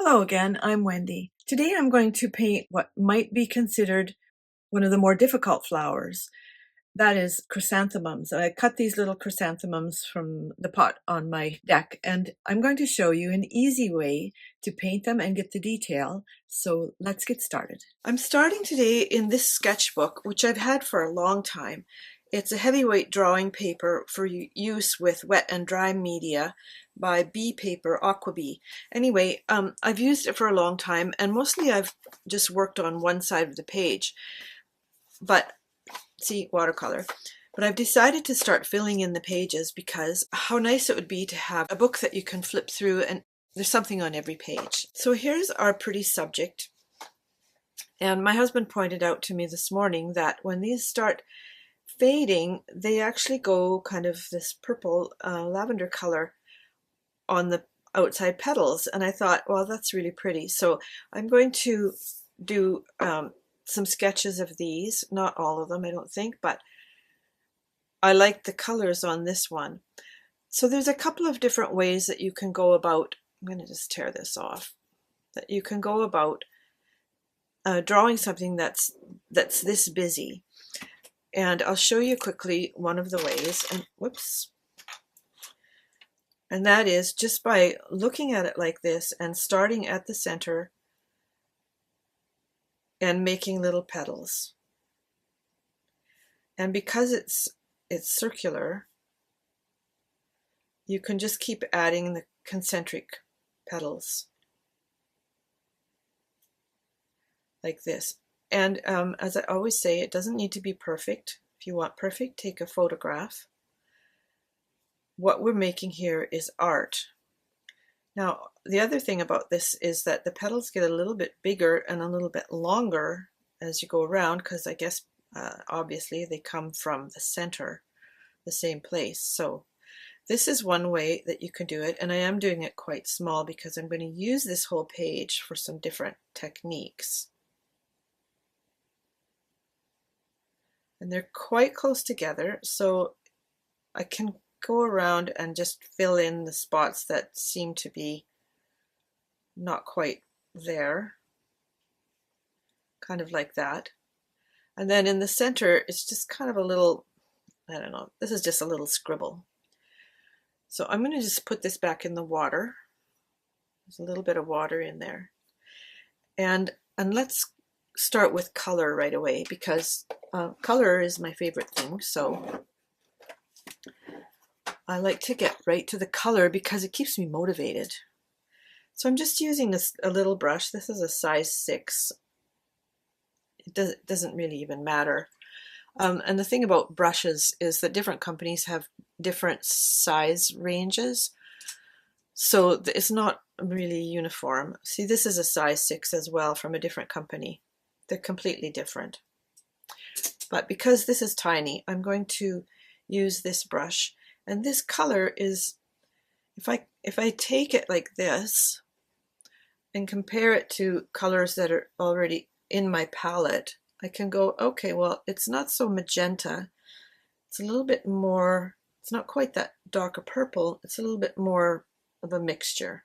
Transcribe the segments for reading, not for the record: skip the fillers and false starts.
Hello again, I'm Wendy. Today I'm going to paint what might be considered one of the more difficult flowers. That is chrysanthemums. I cut these little chrysanthemums from the pot on my deck, and I'm going to show you an easy way to paint them and get the detail. So let's get started. I'm starting today in this sketchbook, which I've had for a long time. It's a heavyweight drawing paper for use with wet and dry media by Bee Paper, Aqua Bee. Anyway, I've used it for a long time, and mostly I've just worked on one side of the page. But see, watercolor. But I've decided to start filling in the pages because how nice it would be to have a book that you can flip through and there's something on every page. So here's our pretty subject. And my husband pointed out to me this morning that when these start fading, they actually go kind of this purple lavender color on the outside petals. And I thought, well, that's really pretty. So I'm going to do some sketches of these, not all of them, I don't think, but I like the colors on this one. So there's a couple of different ways that you can go about, I'm going to just tear this off, that you can go about drawing something that's this busy. And I'll show you quickly one of the ways, and whoops, and that is just by looking at it like this and starting at the center and making little petals. And because it's circular, you can just keep adding the concentric petals like this. And as I always say, it doesn't need to be perfect. If you want perfect, take a photograph. What we're making here is art. Now, the other thing about this is that the petals get a little bit bigger and a little bit longer as you go around, because I guess obviously they come from the center, the same place. So this is one way that you can do it, and I am doing it quite small because I'm going to use this whole page for some different techniques. And they're quite close together, so I can go around and just fill in the spots that seem to be not quite there, kind of like that. And then in the center, it's just kind of a little, I don't know, this is just a little scribble. So I'm going to just put this back in the water. There's a little bit of water in there. And let's start with color right away, because color is my favorite thing. So I like to get right to the color because it keeps me motivated. So I'm just using a little brush. This is a size 6. It doesn't really even matter. And the thing about brushes is that different companies have different size ranges. So it's not really uniform. See, this is a size 6 as well from a different company. They're completely different. But because this is tiny, I'm going to use this brush. And this color is, if I take it like this and compare it to colors that are already in my palette, I can go, okay, well, it's not so magenta. It's a little bit more, it's not quite that darker purple. It's a little bit more of a mixture.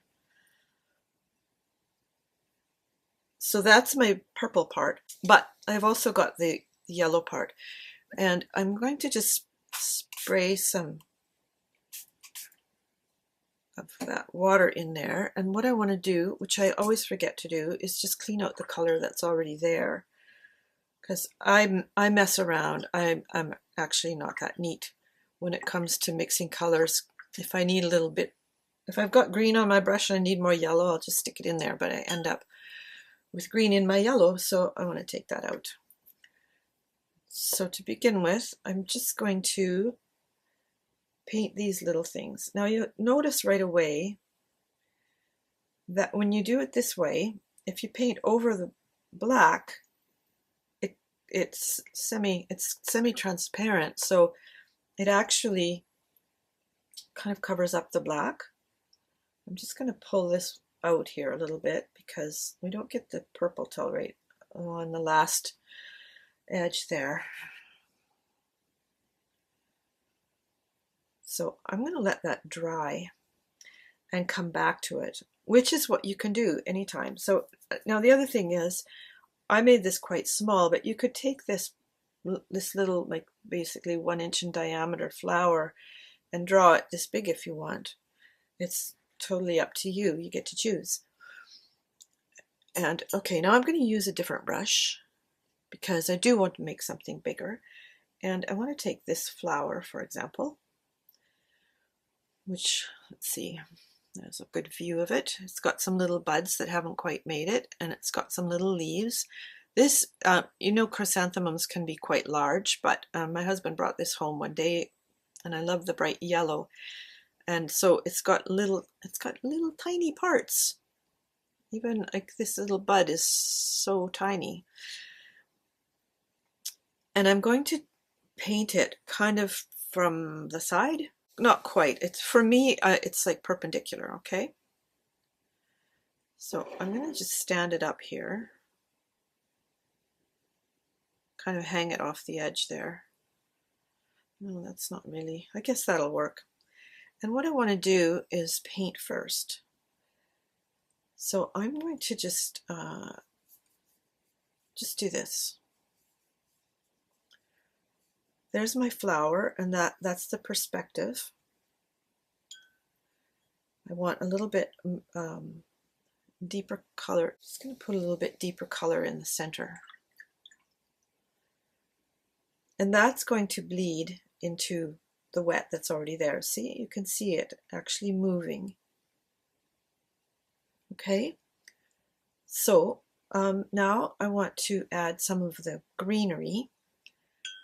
So that's my purple part, but I've also got the yellow part. And I'm going to just spray some of that water in there. And what I want to do, which I always forget to do, is just clean out the color that's already there. Because I mess around. I'm actually not that neat when it comes to mixing colors. If I need a little bit, if I've got green on my brush and I need more yellow, I'll just stick it in there, but I end up with green in my yellow, so I want to take that out. So to begin with, I'm just going to paint these little things. Now you notice right away that when you do it this way, if you paint over the black, it's semi-transparent, so it actually kind of covers up the black. I'm just going to pull this out here a little bit because we don't get the purple till right on the last edge there. So I'm going to let that dry. and come back to it, which is what you can do anytime. So now the other thing is, I made this quite small, but you could take this little, like basically 1 inch in diameter flower and draw it this big if you want. It's totally up to you. You get to choose. And okay, now I'm going to use a different brush because I do want to make something bigger. And I want to take this flower, for example, which, let's see, there's a good view of it. It's got some little buds that haven't quite made it, and it's got some little leaves. This, you know, chrysanthemums can be quite large, but my husband brought this home one day, and I love the bright yellow. And so it's got little tiny parts. Even like this little bud is so tiny. And I'm going to paint it kind of from the side. Not quite. It's, for me, it's like perpendicular, okay? So I'm going to just stand it up here. Kind of hang it off the edge there. No, that's not really, I guess that'll work. And what I want to do is paint first. So I'm going to just do this. There's my flower, and that's the perspective. I want a little bit deeper color. Just going to put a little bit deeper color in the center. And that's going to bleed into the wet that's already there. See, you can see it actually moving. Okay, so now I want to add some of the greenery,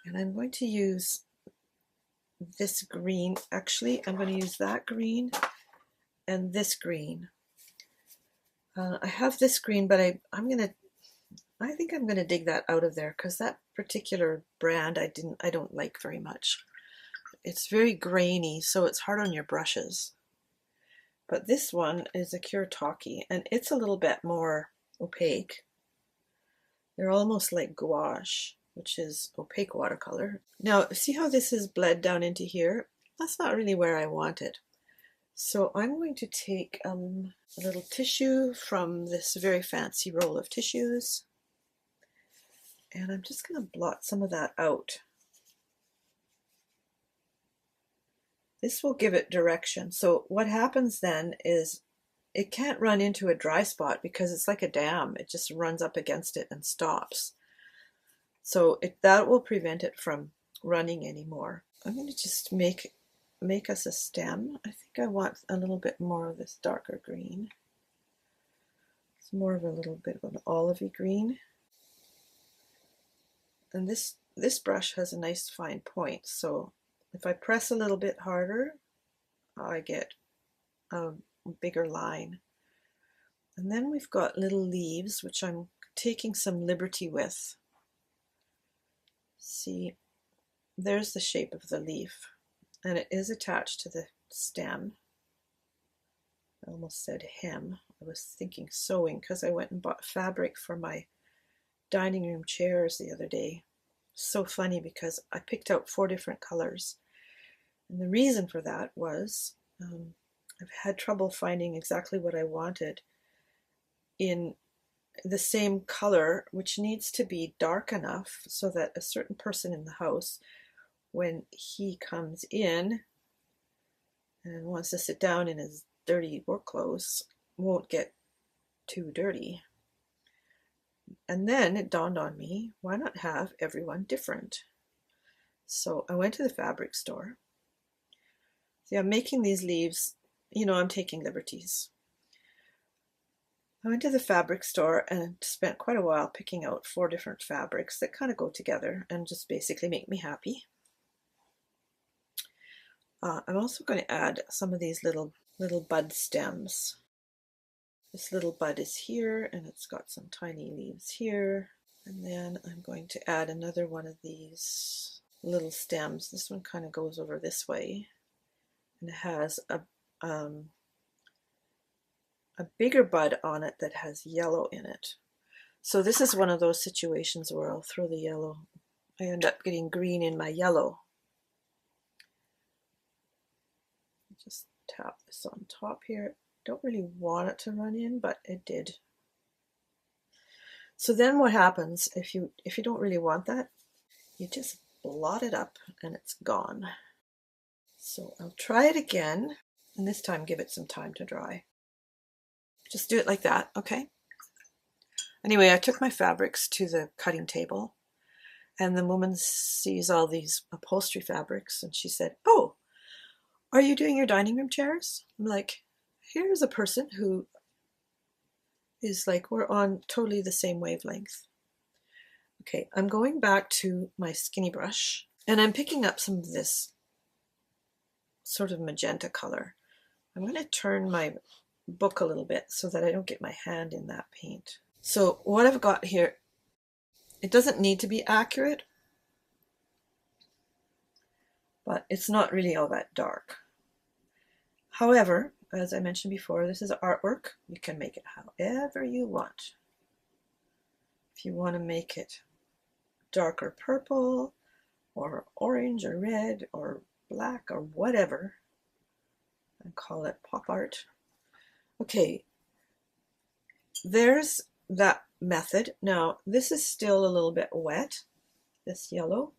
and I'm going to use this green. Actually, I'm going to use that green and this green. I have this green, but I think I'm gonna dig that out of there because that particular brand I don't like very much. It's very grainy, so it's hard on your brushes. But this one is a Kuretake, and it's a little bit more opaque. They're almost like gouache, which is opaque watercolor. Now, see how this is bled down into here? That's not really where I want it. So I'm going to take a little tissue from this very fancy roll of tissues, and I'm just going to blot some of that out. This will give it direction. So what happens then is it can't run into a dry spot because it's like a dam. It just runs up against it and stops. So that will prevent it from running anymore. I'm going to just make us a stem. I think I want a little bit more of this darker green. It's more of a little bit of an olivey green. And this brush has a nice fine point, so if I press a little bit harder, I get a bigger line. And then we've got little leaves, which I'm taking some liberty with. See, there's the shape of the leaf, and it is attached to the stem. I almost said hem. I was thinking sewing because I went and bought fabric for my dining room chairs the other day. So funny because I picked out 4 different colors. And the reason for that was I've had trouble finding exactly what I wanted in the same color, which needs to be dark enough so that a certain person in the house, when he comes in and wants to sit down in his dirty work clothes, won't get too dirty. And then it dawned on me, why not have everyone different? So I went to the fabric store. See, I'm making these leaves, you know, I'm taking liberties. I went to the fabric store and spent quite a while picking out 4 different fabrics that kind of go together and just basically make me happy. I'm also going to add some of these little bud stems. This little bud is here, and it's got some tiny leaves here. And then I'm going to add another one of these little stems. This one kind of goes over this way, and it has a bigger bud on it that has yellow in it. So this is one of those situations where I'll throw the yellow. I end up getting green in my yellow. Just tap this on top here. Don't really want it to run in, but it did. So then what happens if you don't really want that, you just blot it up and it's gone. So I'll try it again, and this time give it some time to dry. Just do it like that, okay? Anyway, I took my fabrics to the cutting table, and the woman sees all these upholstery fabrics, and she said, "Oh, are you doing your dining room chairs?" I'm like, here's a person who is like, we're on totally the same wavelength. Okay, I'm going back to my skinny brush, and I'm picking up some of this sort of magenta color. I'm going to turn my book a little bit so that I don't get my hand in that paint. So what I've got here, it doesn't need to be accurate, but it's not really all that dark. However, as I mentioned before, this is artwork. You can make it however you want. If you want to make it darker purple or orange or red or black or whatever, and call it pop art. Okay, there's that method. Now, this is still a little bit wet, this yellow,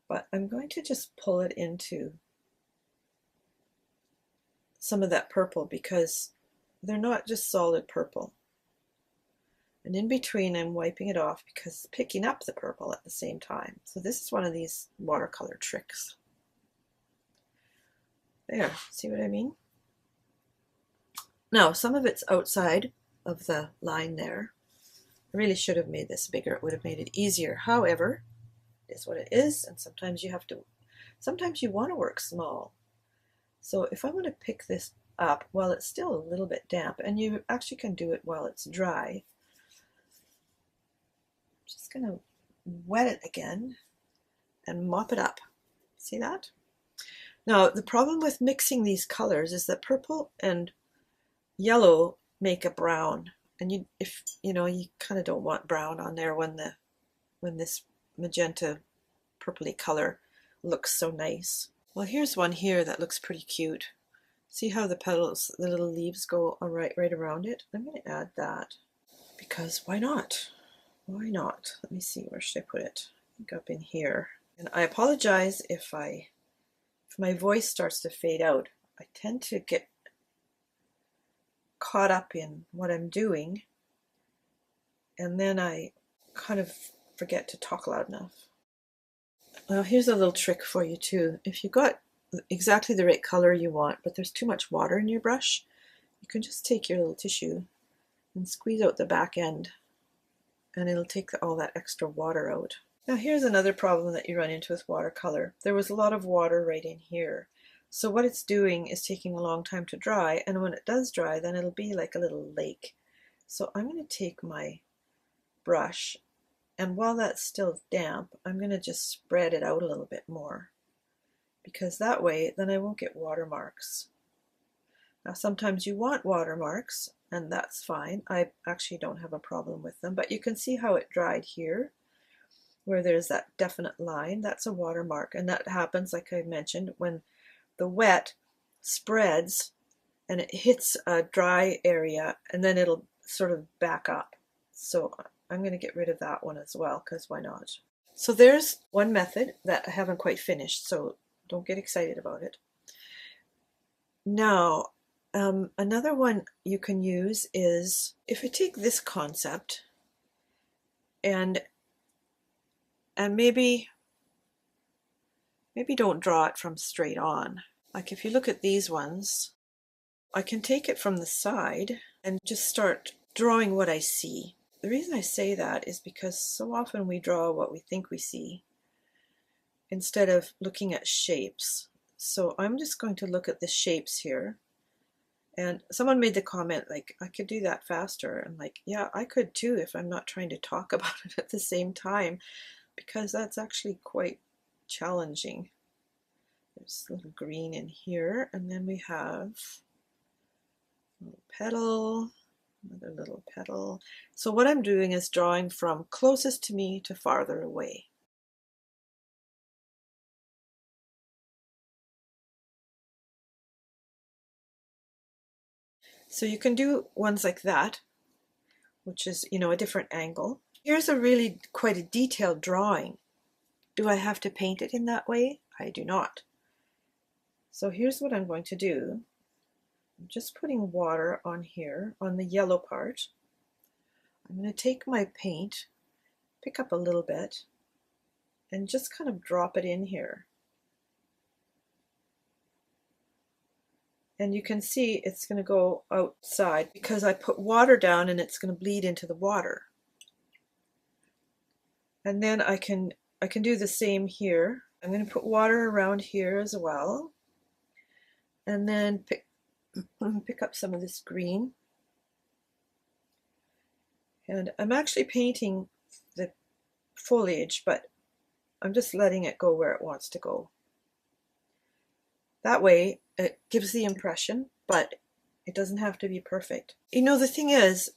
but I'm going to just pull it into some of that purple because they're not just solid purple. And in between, I'm wiping it off because it's picking up the purple at the same time. So this is one of these watercolor tricks. There, see what I mean? Now, some of it's outside of the line there. I really should have made this bigger. It would have made it easier. However, it is what it is, and sometimes you want to work small. So if I want to pick this up while it's still a little bit damp, and you actually can do it while it's dry, I'm just going to wet it again and mop it up. See that? Now, the problem with mixing these colors is that purple and yellow make a brown, and you kind of don't want brown on there when this magenta purpley color looks so nice. Well, here's one here that looks pretty cute. See how the petals, the little leaves go right around it? I'm going to add that because why not? Why not? Let me see, where should I put it? I think up in here. And I apologize if my voice starts to fade out. I tend to get caught up in what I'm doing, and then I kind of forget to talk loud enough. Well, here's a little trick for you too. If you got exactly the right color you want, but there's too much water in your brush, you can just take your little tissue and squeeze out the back end, and it'll take all that extra water out. Now here's another problem that you run into with watercolor. There was a lot of water right in here. So what it's doing is taking a long time to dry, and when it does dry, then it'll be like a little lake. So I'm going to take my brush, and while that's still damp, I'm going to just spread it out a little bit more, because that way then I won't get watermarks. Now sometimes you want watermarks, and that's fine. I actually don't have a problem with them, but you can see how it dried here, where there's that definite line. That's a watermark, and that happens, like I mentioned, when the wet spreads and it hits a dry area, and then it'll sort of back up. So I'm going to get rid of that one as well, because why not? So there's one method that I haven't quite finished, so don't get excited about it. Now, another one you can use is, if I take this concept and maybe don't draw it from straight on. Like if you look at these ones, I can take it from the side and just start drawing what I see. The reason I say that is because so often we draw what we think we see instead of looking at shapes. So I'm just going to look at the shapes here. And someone made the comment, like, I could do that faster. I'm like, yeah, I could too if I'm not trying to talk about it at the same time, because that's actually quite challenging. There's a little green in here, and then we have a little petal, another little petal. So what I'm doing is drawing from closest to me to farther away. So you can do ones like that, which is, you know, a different angle. Here's a really quite a detailed drawing. Do I have to paint it in that way? I do not. So here's what I'm going to do. I'm just putting water on here, on the yellow part. I'm going to take my paint, pick up a little bit, and just kind of drop it in here. And you can see it's going to go outside because I put water down and it's going to bleed into the water. And then I can do the same here. I'm going to put water around here as well. And then pick up some of this green. And I'm actually painting the foliage, but I'm just letting it go where it wants to go. That way it gives the impression, but it doesn't have to be perfect. You know, the thing is,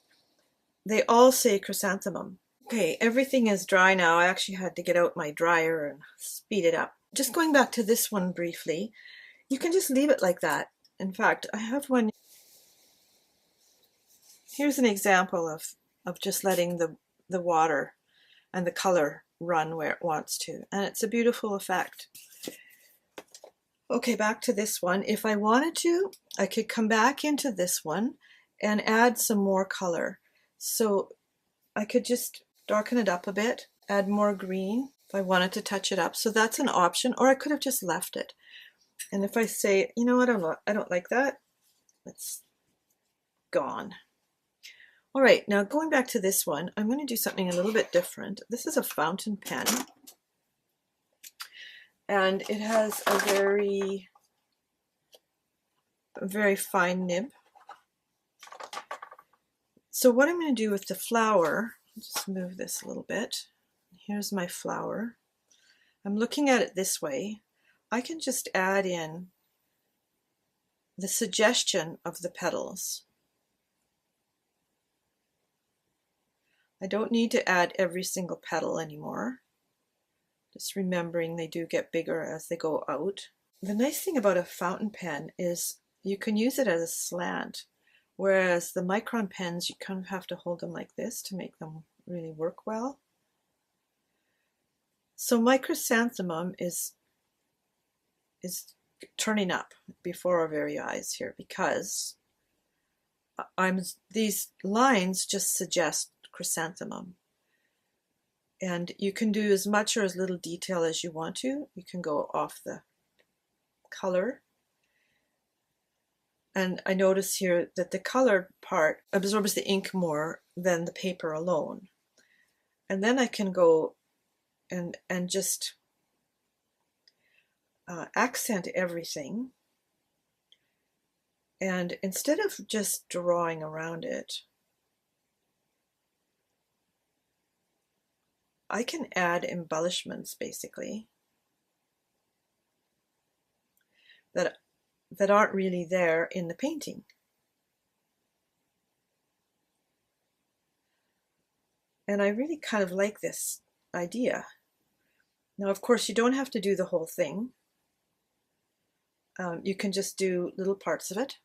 they all say chrysanthemum. Okay, everything is dry now. I actually had to get out my dryer and speed it up. Just going back to this one briefly, you can just leave it like that. In fact, I have one. Here's an example of just letting the water and the color run where it wants to. And it's a beautiful effect. Okay, back to this one. If I wanted to, I could come back into this one and add some more color. So I could just darken it up a bit, add more green if I wanted to touch it up. So that's an option, or I could have just left it. And if I say, you know, I don't like that, it's gone. All right, now going back to this one, I'm going to do something a little bit different. This is a fountain pen, and it has a very fine nib. So what I'm going to do with the flower, just move this a little bit. Here's my flower. I'm looking at it this way. I can just add in the suggestion of the petals. I don't need to add every single petal anymore. Just remembering they do get bigger as they go out. The nice thing about a fountain pen is you can use it as a slant, whereas the micron pens, you kind of have to hold them like this to make them really work well. So my chrysanthemum is turning up before our very eyes here because these lines just suggest chrysanthemum. And you can do as much or as little detail as you want to. You can go off the color. And I notice here that the colored part absorbs the ink more than the paper alone. And then I can go and just accent everything. And instead of just drawing around it, I can add embellishments basically that aren't really there in the painting. And I really kind of like this idea. Now, of course, you don't have to do the whole thing. You can just do little parts of it.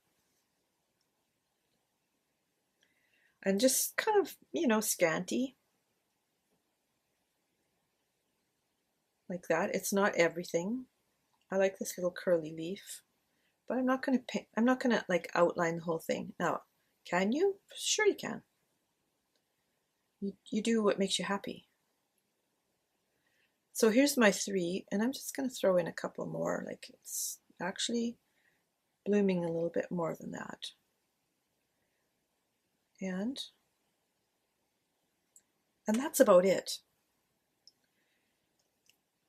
And just kind of, you know, scanty. Like that. It's not everything. I like this little curly leaf. But I'm not going to paint, I'm not going to like outline the whole thing. Now, can you? Sure you can. You do what makes you happy. So here's my 3, and I'm just going to throw in a couple more. Like it's actually blooming a little bit more than that. And that's about it.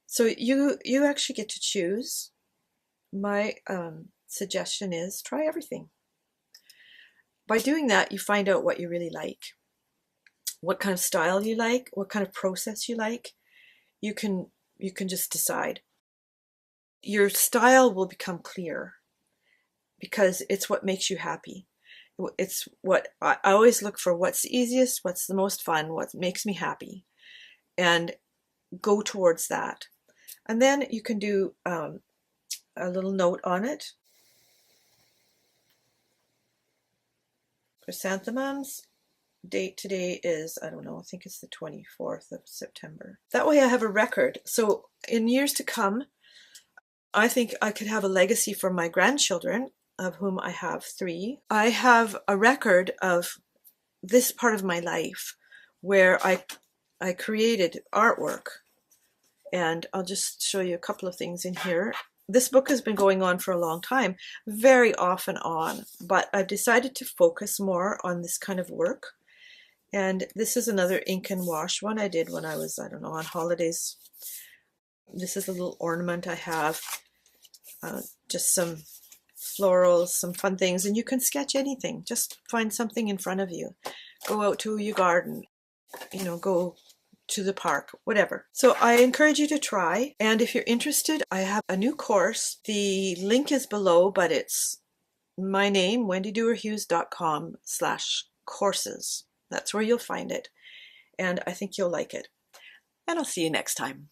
So you actually get to choose. My suggestion is try everything. By doing that, you find out what you really like, what kind of style you like, what kind of process you like. You can just decide. Your style will become clear because it's what makes you happy. It's what I always look for, what's the easiest, what's the most fun, what makes me happy, and go towards that. And then you can do a little note on it. Chrysanthemums. Date today is, I don't know, I think it's the 24th of September. That way I have a record. So in years to come, I think I could have a legacy for my grandchildren, of whom I have 3. I have a record of this part of my life where I created artwork. And I'll just show you a couple of things in here. This book has been going on for a long time, very off and on, but I've decided to focus more on this kind of work. And this is another ink and wash one I did when I was, I don't know, on holidays. This is a little ornament I have, just some florals, some fun things, and you can sketch anything. Just find something in front of you. Go out to your garden, you know, go to the park, whatever. So I encourage you to try. And if you're interested, I have a new course. The link is below, but it's my name, wendydewarhughes.com/courses. That's where you'll find it. And I think you'll like it. And I'll see you next time.